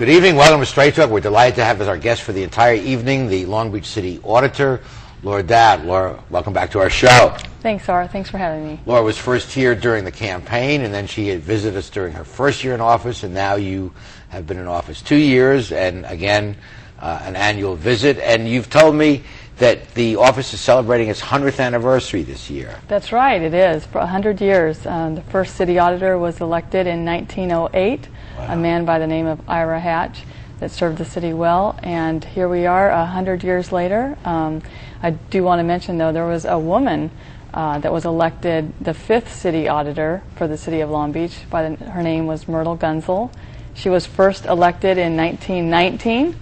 Good evening. Welcome to Straight Talk. We're delighted to have as our guest for the entire evening the Long Beach City Auditor, Laura Doud. Laura, welcome back to our show. Thanks, Sarah. Thanks for having me. Laura was first here during the campaign, and then she had visited us during her first year in office, and now you have been in office 2 years, and again, an annual visit. And you've told me that the office is celebrating its 100th anniversary this year. That's right, it is. For 100 years. The first city auditor was elected in 1908, a man by the name of Ira Hatch that served the city well, and here we are 100 years later. I do want to mention, though, there was a woman that was elected the 5th city auditor for the city of Long Beach. Her name was Myrtle Gunzel. She was first elected in 1919.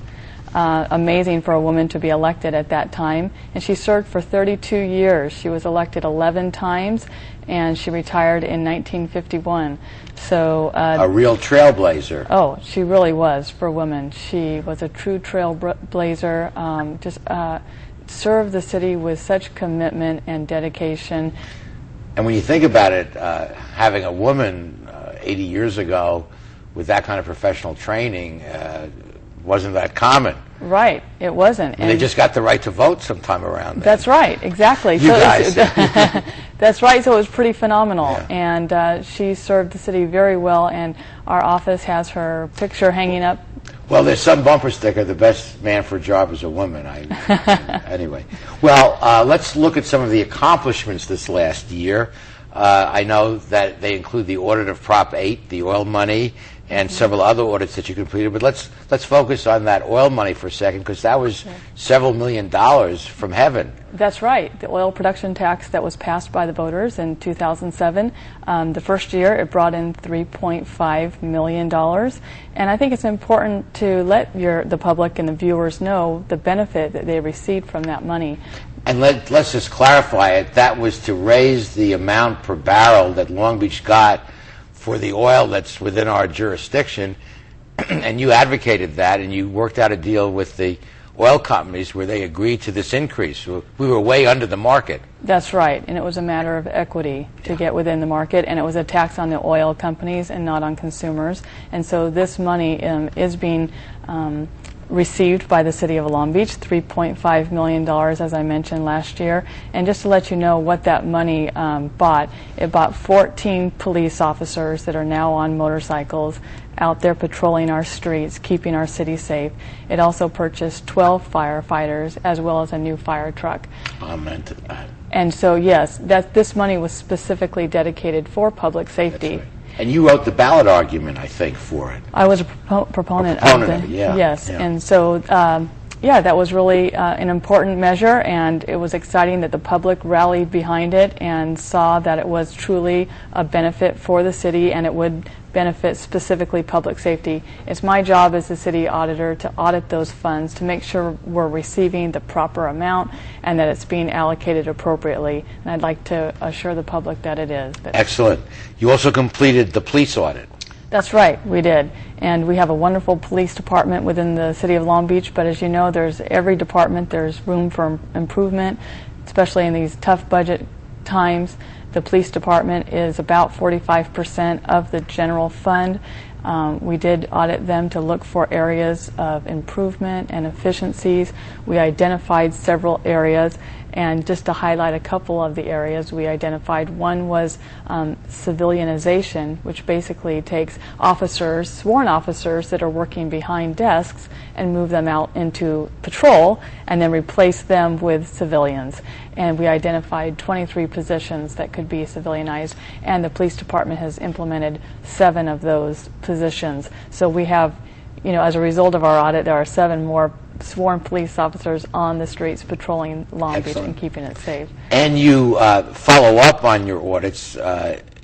Amazing for a woman to be elected at that time, and she served for 32 years. She was elected 11 times, and she retired in 1951. So a real trailblazer. Oh, she really was for a woman. She was a true trailblazer. Just served the city with such commitment and dedication. And when you think about it, having a woman 80 years ago with that kind of professional training wasn't that common. Right, it wasn't. And they just got the right to vote sometime around then. That's right, exactly. You guys. That's right, so it was pretty phenomenal. Yeah. And she served the city very well, and our office has her picture hanging up. Well, there's some bumper sticker, the best man for a job is a woman. Anyway. Well, let's look at some of the accomplishments this last year. I know that they include the audit of Prop 8, the oil money, and several other audits that you completed. But let's focus on that oil money for a second, because that was several $1 million from heaven. That's right. The oil production tax that was passed by the voters in 2007. The first year it brought in $3.5 million. And I think it's important to let the public and the viewers know the benefit that they received from that money. And let's just clarify it. That was to raise the amount per barrel that Long Beach got for the oil that's within our jurisdiction, and you advocated that, and you worked out a deal with the oil companies where they agreed to this increase. We were way under the market. That's right, and it was a matter of equity to get within the market, and it was a tax on the oil companies and not on consumers. And so this money is being received by the city of Long Beach, $3.5 million, as I mentioned last year. And just to let you know what that money bought, it bought 14 police officers that are now on motorcycles out there patrolling our streets, keeping our city safe. It also purchased 12 firefighters as well as a new fire truck. Amen to that. And so, yes, this money was specifically dedicated for public safety. That's right. And you wrote the ballot argument, I think, for it. I was a proponent of it. Yeah. Yes, yeah. And so, yeah, that was really an important measure, and it was exciting that the public rallied behind it and saw that it was truly a benefit for the city, and it would benefit specifically public safety. It's my job as the city auditor to audit those funds to make sure we're receiving the proper amount and that it's being allocated appropriately. And I'd like to assure the public that it is. Excellent. You also completed the police audit. That's right, we did. And we have a wonderful police department within the city of Long Beach, but as you know, every department, there's room for improvement, especially in these tough budget times. The police department is about 45% of the general fund. We did audit them to look for areas of improvement and efficiencies. We identified several areas, and just to highlight a couple of the areas we identified, one was civilianization, which basically takes officers, sworn officers that are working behind desks, and move them out into patrol and then replace them with civilians. And we identified 23 positions that could be civilianized, and the police department has implemented 7 of those positions. So we have, as a result of our audit, there are 7 more sworn police officers on the streets patrolling Long Beach and keeping it safe. And you follow up on your audits,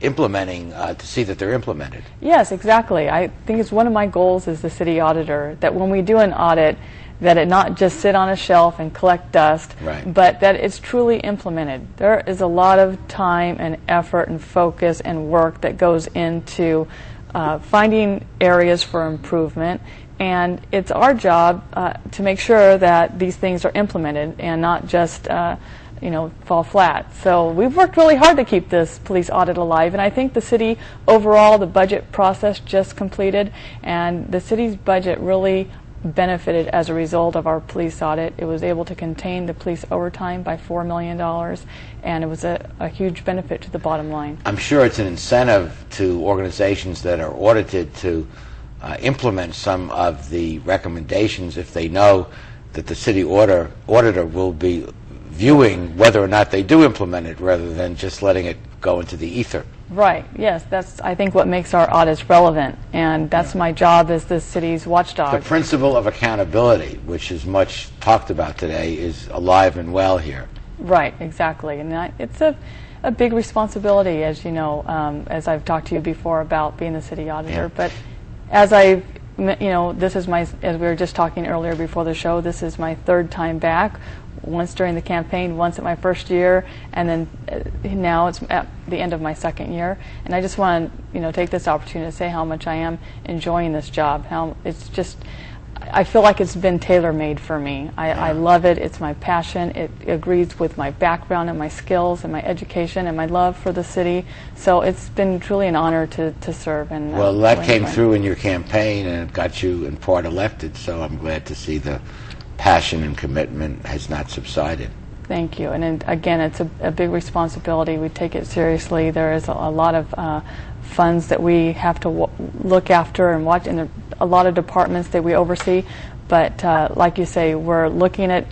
implementing to see that they're implemented. Yes, exactly. I think it's one of my goals as the city auditor that when we do an audit, that it not just sit on a shelf and collect dust, but that it's truly implemented. There is a lot of time and effort and focus and work that goes into finding areas for improvement, and it's our job to make sure that these things are implemented and not just fall flat. So we've worked really hard to keep this police audit alive, and I think the city overall, the budget process just completed, and the city's budget really benefited as a result of our police audit. It was able to contain the police overtime by $4 million, and it was a huge benefit to the bottom line. I'm sure it's an incentive to organizations that are audited to implement some of the recommendations if they know that the city auditor will be viewing whether or not they do implement it rather than just letting it go into the ether. Right, yes, that's I think what makes our audits relevant, and that's my job as the city's watchdog. The principle of accountability, which is much talked about today, is alive and well here. Right, exactly, and it's a big responsibility, as you know, as I've talked to you before about being the city auditor. Yeah. But as this is as we were just talking earlier before the show, this is my third time back. Once during the campaign, once at my first year, and then now it's at the end of my second year. And I just want to, take this opportunity to say how much I am enjoying this job. How it's just, I feel like it's been tailor-made for me. I love it. It's my passion. It agrees with my background and my skills and my education and my love for the city. So it's been truly an honor to serve. And well, that came through in your campaign, and it got you in part elected. So I'm glad to see the passion and commitment has not subsided. Thank you. And again, it's a big responsibility. We take it seriously. There is a lot of funds that we have to look after and watch, and there are a lot of departments that we oversee. But like you say, we're looking at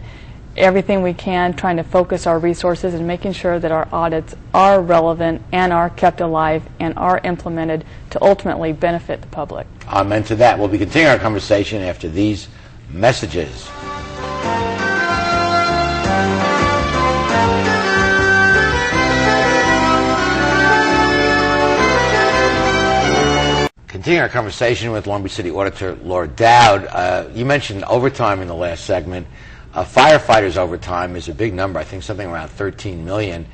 everything we can, trying to focus our resources and making sure that our audits are relevant and are kept alive and are implemented to ultimately benefit the public. Amen to that. We'll be continuing our conversation after these messages. Continuing our conversation with Long Beach City Auditor Laura Doud. You mentioned overtime in the last segment. Firefighters' overtime is a big number, I think something around $13 million.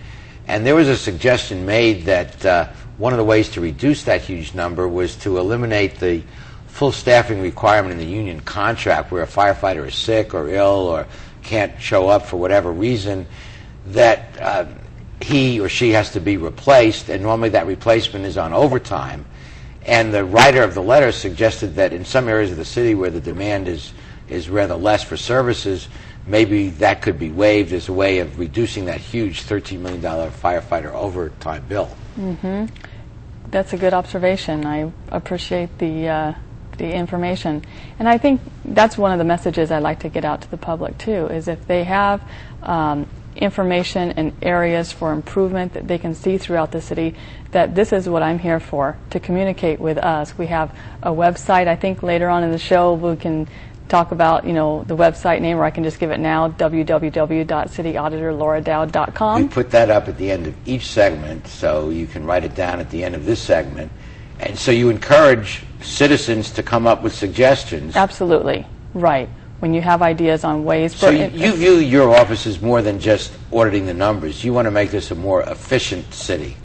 And there was a suggestion made that one of the ways to reduce that huge number was to eliminate the full staffing requirement in the union contract where a firefighter is sick or ill or can't show up for whatever reason, that he or she has to be replaced, and normally that replacement is on overtime. And the writer of the letter suggested that in some areas of the city where the demand is rather less for services, maybe that could be waived as a way of reducing that huge $13 million firefighter overtime bill. Mm-hmm. That's a good observation. I appreciate the information. And I think that's one of the messages I'd like to get out to the public too, is if they have information and areas for improvement that they can see throughout the city, that this is what I'm here for, to communicate with us. We have a website. I think later on in the show we can talk about the website name, or I can just give it now, www.cityauditorlauradoud.com. We put that up at the end of each segment, so you can write it down at the end of this segment. And so you encourage citizens to come up with suggestions. Absolutely, right. When you have ideas on ways. So you view your office as more than just auditing the numbers. You want to make this a more efficient city.